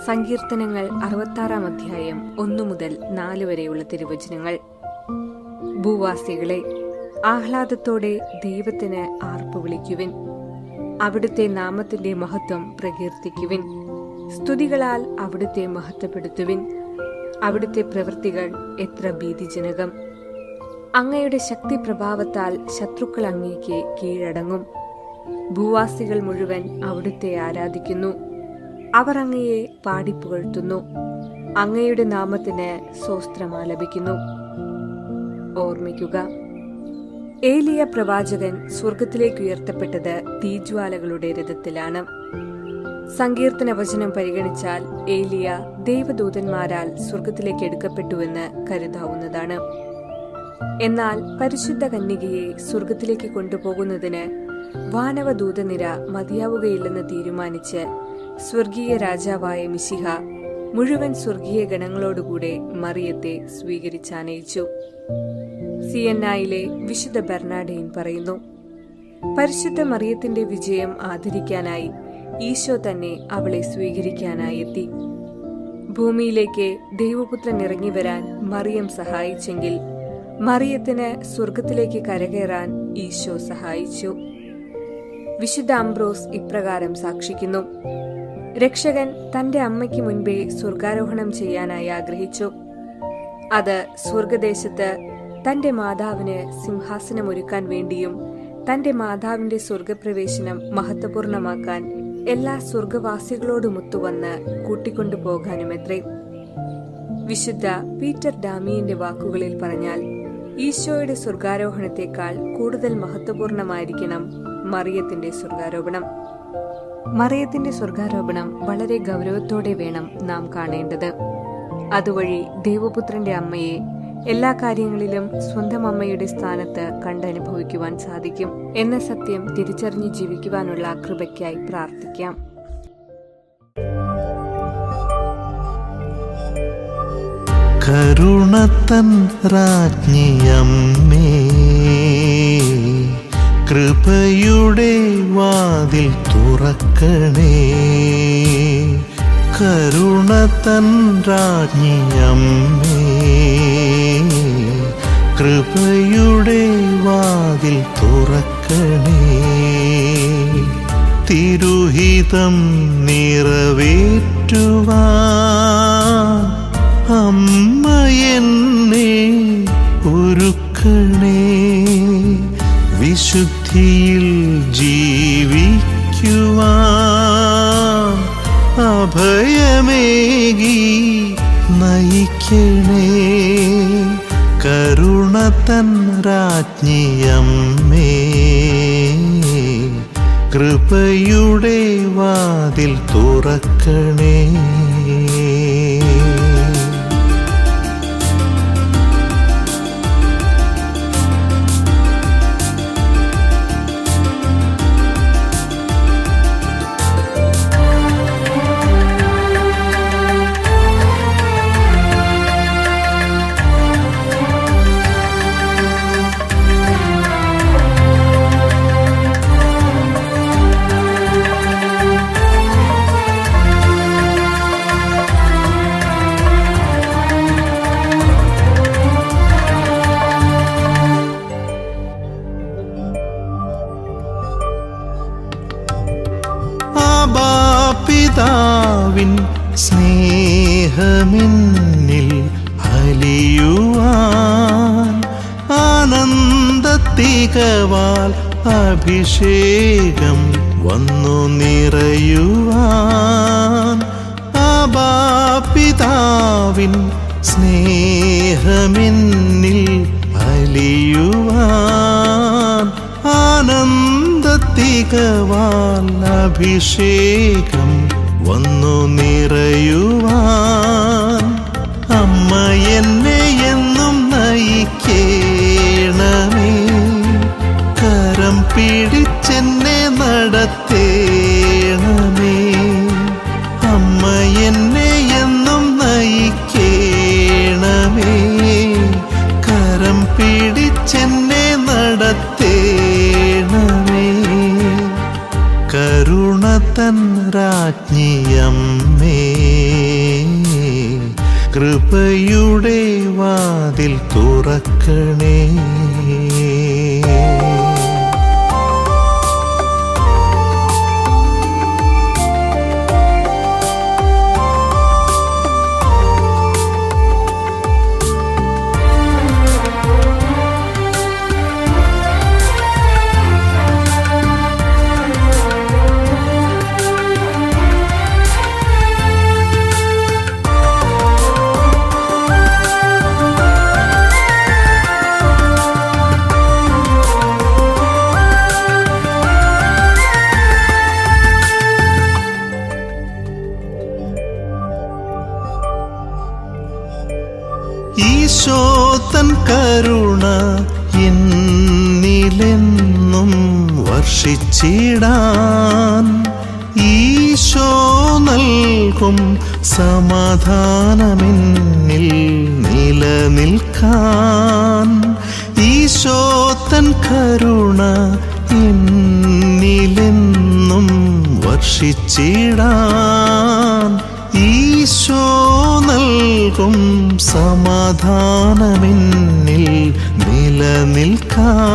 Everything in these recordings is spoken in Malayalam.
സങ്കീർത്തനങ്ങൾ 66 അധ്യായം 1 മുതൽ 4 വരെയുള്ള തിരുവചനങ്ങൾ. ഭൂവാസികളെ, ആഹ്ലാദത്തോടെ ദൈവത്തിന് ആർപ്പ് വിളിക്കുവിൻ. അവിടുത്തെ നാമത്തിന്റെ മഹത്വം പ്രകീർത്തിക്കുവിൻ. സ്തുതികളാൽ അവിടുത്തെ മഹത്വപ്പെടുത്തുവിൻ. അവിടുത്തെ പ്രവൃത്തികൾ എത്ര ഭീതിജനകം! അങ്ങയുടെ ശക്തി പ്രഭാവത്താൽ ശത്രുക്കൾ അങ്ങേക്ക് കീഴടങ്ങും. ഭൂവാസികൾ മുഴുവൻ അവിടുത്തെ ആരാധിക്കുന്നു. അവർ അങ്ങയെ പാടിപ്പുകഴ്ത്തുന്നു. അങ്ങയുടെ നാമത്തിന് സ്തോത്രമാലപിക്കുന്നു. ഓർമ്മിക്കുക, ഏലിയ പ്രവാചകൻ സ്വർഗത്തിലേക്ക് ഉയർത്തപ്പെട്ടത് തീജ്വാലകളുടെ രഥത്തിലാണ്. സങ്കീർത്തന വചനം പരിഗണിച്ചാൽ ഏലിയ ദൈവദൂതന്മാരാൽ സ്വർഗത്തിലേക്ക് എടുക്കപ്പെട്ടുവെന്ന് കരുതാവുന്നതാണ്. എന്നാൽ പരിശുദ്ധ കന്യകയെ സ്വർഗത്തിലേക്ക് കൊണ്ടുപോകുന്നതിന് വാനവദൂതനിര മതിയാവുകയില്ലെന്ന് തീരുമാനിച്ച് സ്വർഗീയ രാജാവായ മിശിഹ മുഴുവൻ സ്വർഗീയ ഗണങ്ങളോടുകൂടെ മറിയത്തെ സ്വീകരിച്ചാനയിച്ചു. സിയന്നായിലെ വിശുദ്ധ ബെർണാഡെയിൻ പറയുന്നു, പരിശുദ്ധ മറിയത്തിന്റെ വിജയം ആദരിക്കാനായി ഈശോ തന്നെ അവളെ സ്വീകരിക്കാനായി എത്തി. ഭൂമിയിലേക്ക് ദൈവപുത്രൻ ഇറങ്ങി വരാൻ മറിയം സഹായിച്ചെങ്കിൽ മറിയത്തിന് സ്വർഗത്തിലേക്ക് കരകയറാൻ ഈശോ സഹായിച്ചു. വിശുദ്ധ അംബ്രോസ് ഇപ്രകാരം സാക്ഷിക്കുന്നു: രക്ഷകൻ തന്റെ അമ്മയ്ക്ക് മുൻപേ സ്വർഗാരോഹണം ചെയ്യാനായി ആഗ്രഹിച്ചു. അത് സ്വർഗദേശത്ത് തന്റെ മാതാവിന് സിംഹാസനമൊരുക്കാൻ വേണ്ടിയും തന്റെ മാതാവിന്റെ സ്വർഗപ്രവേശനം മഹത്വപൂർണമാക്കാൻ എല്ലാ സ്വർഗവാസികളോടുമൊത്തുവന്ന് കൂട്ടിക്കൊണ്ടുപോകാനുമത്രേ. വിശുദ്ധ പീറ്റർ ഡാമിയന്റെ വാക്കുകളിൽ പറഞ്ഞാൽ, ഈശോയുടെ സ്വർഗാരോഹണത്തെക്കാൾ കൂടുതൽ മഹത്വപൂർണമായിരിക്കണം മറിയത്തിന്റെ സ്വർഗാരോപണം. മറിയത്തിന്റെ സ്വർഗാരോപണം വളരെ ഗൗരവത്തോടെ വേണം നാം കാണേണ്ടത്. അതുവഴി ദൈവപുത്രന്റെ അമ്മയെ എല്ലാ കാര്യങ്ങളിലും സ്വന്തം അമ്മയുടെ സ്ഥാനത്ത് കണ്ടനുഭവിക്കുവാൻ സാധിക്കും എന്ന സത്യം തിരിച്ചറിഞ്ഞ് ജീവിക്കുവാനുള്ള കൃപയ്ക്കായി പ്രാർത്ഥിക്കാം. കരുണത്തൻ രാജ്ഞിയമ്മേ, കൃപയുടെ വാതിൽ തുറക്കണേ. കരുണത്തൻ രാജ്ഞിയമ്മേ, കൃപയുടെ വാതിൽ തുറക്കണേ. തിരുഹിതം നിറവേറ്റുവാൻ അമ്മ എന്നെ ഒരുക്കണേ. വിശുദ്ധിയിൽ ജീവിക്കുവാൻ അഭയമേകി നയിക്കണേ. കരുണത്തൻ രാജ്ഞിയമ്മേ, കൃപയുടെ വാതിൽ തുറക്കണേ. പിതാവിൻ സ്നേഹമെന്നിൽ അലിയുവാൻ ആനന്ദത്തികവാൽ അഭിഷേകം വന്നു നിറയുവാൻ. പിതാവിൻ സ്നേഹമെന്നിൽ അലിയുവാൻ ആനന്ദത്തികവാൽ അഭിഷേകം വന്നു നിറയുവാൻ. അമ്മ എന്നെ എന്നും നയിക്കേണമേ. കരം പിടിച്ചെന്നെ നടത്തേണമേ. അമ്മ എന്നെ എന്നും നയിക്കേണമേ. കരം പിടിച്ചെന്നെ നടത്തേണമേ. കരുണത്തൻ രാജ്ഞിയമ്മേ, കൃപയുടെ വാതിൽ തുറക്കണേ. ഈശോ തൻ കരുണ എന്നിലെന്നും വർഷിച്ചിടാൻ, ഈശോ നൽകും സമാധാനമെന്നിൽ നിലനിൽക്കാൻ. ഈശോ തൻ കരുണ എന്നിലെന്നും വർഷിച്ചിടാൻ, ഈശോ നൽകും സമാധാനമെന്നിൽ നിലനിൽക്കാൻ.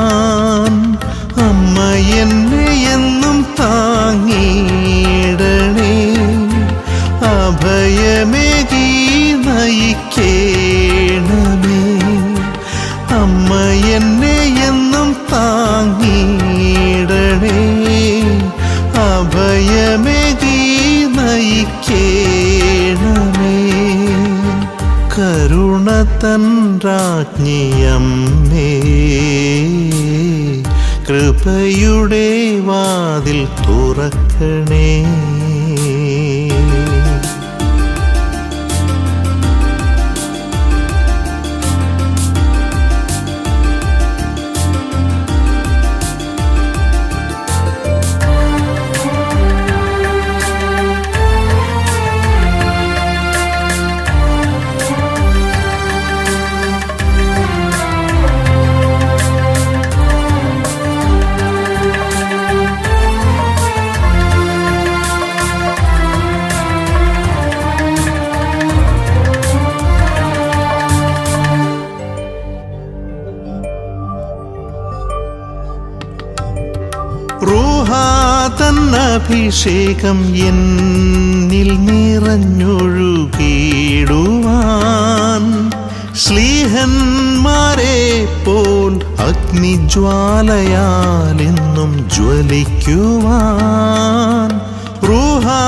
അമ്മ എന്നെ എന്നും താങ്ങിടണേ, അഭയമേകി നയിക്കേണമേ. അമ്മ എന്നെ എന്നും താങ്ങിടണേ, അഭയമേകി നയിക്കേണമേ. കരുണ തൻ രാജ്ഞിയമ്മേ, കൃപയുടെ വാതിൽ തുറക്കണേ. റൂഹാ തൻ അഭിഷേകം എന്നിൽ നിറഞ്ഞൊഴുകിടുവാൻ, ശ്ലീഹന്മാരെ പോൽ അഗ്നിജ്വാലയാലെന്നും ജ്വലിക്കുവാൻ. റൂഹാ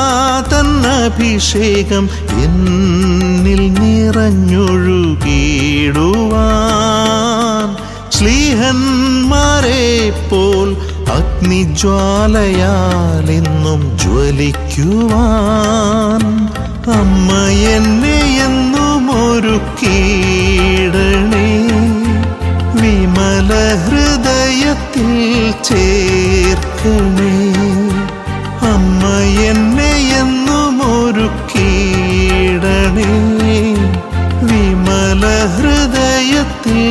തൻ അഭിഷേകം എന്നിൽ നിറഞ്ഞൊഴുകിടുവാൻ, ശ്ലീഹന്മാരെ പോൽ അഗ്നിജ്വാലയാലെന്നും ജ്വലിക്കുവാൻ. അമ്മ എന്നെ എന്നും ഒരുക്കിയിടണേ, വിമല ഹൃദയത്തിൽ ചേർക്കണേ. അമ്മ എന്നെ എന്നും ഒരുക്കിയിടണേ, വിമല ഹൃദയത്തിൽ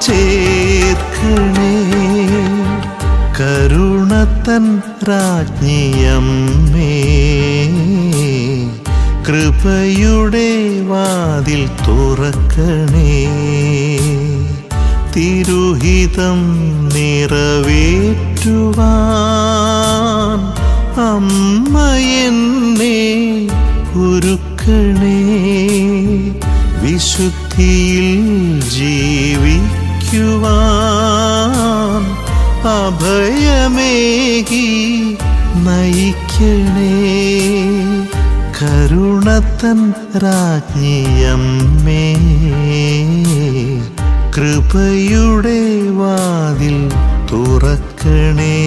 ചേർക്കണേ. കരുണ തൻ രാജ്ഞിയമ്മേ, കൃപയുടെ വാതിൽ തുറക്കണേ. തിരുഹിതം നിറവേറ്റുവാൻ അമ്മ എന്നെ ഒരുക്കണേ, വിശുദ്ധിയിൽ ജീവിക്കുവാൻ അഭയമേകി നയിക്കണേ. കരുണ തൻ രാജ്ഞിയമ്മേ, കൃപയുടെ വാതിൽ തുറക്കണേ.